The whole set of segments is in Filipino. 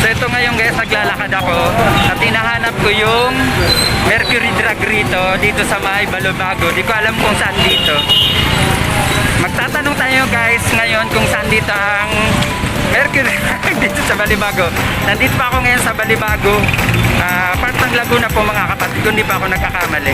So ito ngayon guys, naglalakad ako at hinahanap ko yung Mercury Drug dito sa may Balibago. Di ko alam kung saan dito. Magtatanong tayo guys ngayon kung saan dito ang Mercury dito sa Balibago. Nandito pa ako ngayon sa Balibago, part ng Laguna po mga kapatid, kung di pa ako nagkakamali.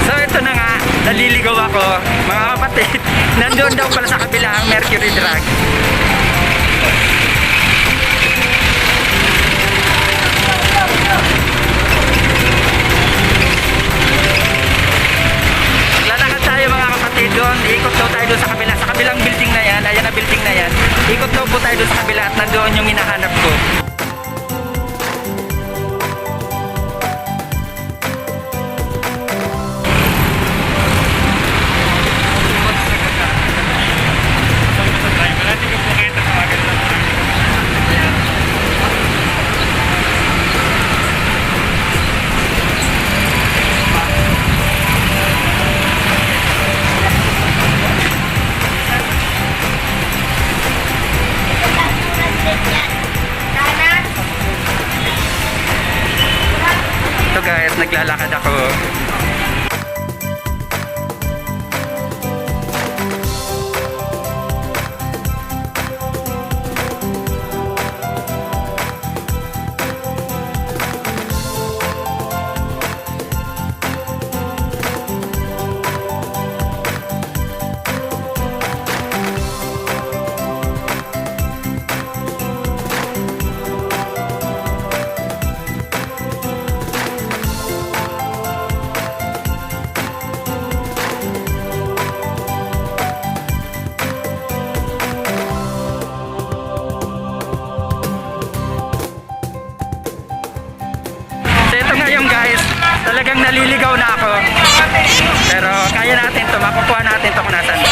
So ito na nga, naliligaw ako mga kapatid. Nandoon daw pala sa kabila ang Mercury Drug. Lalakad tayo mga kapatid doon. Ikot daw tayo doon sa kabila. Sa kabilang building na yan. Ayan na building na yan. Ikot daw po tayo doon sa kabila at nandoon yung hinahanap ko. Ito guys, naglalakad ako. Guys, talagang naliligaw na ako. Pero kaya natin to, makukuha natin to kung nasan to.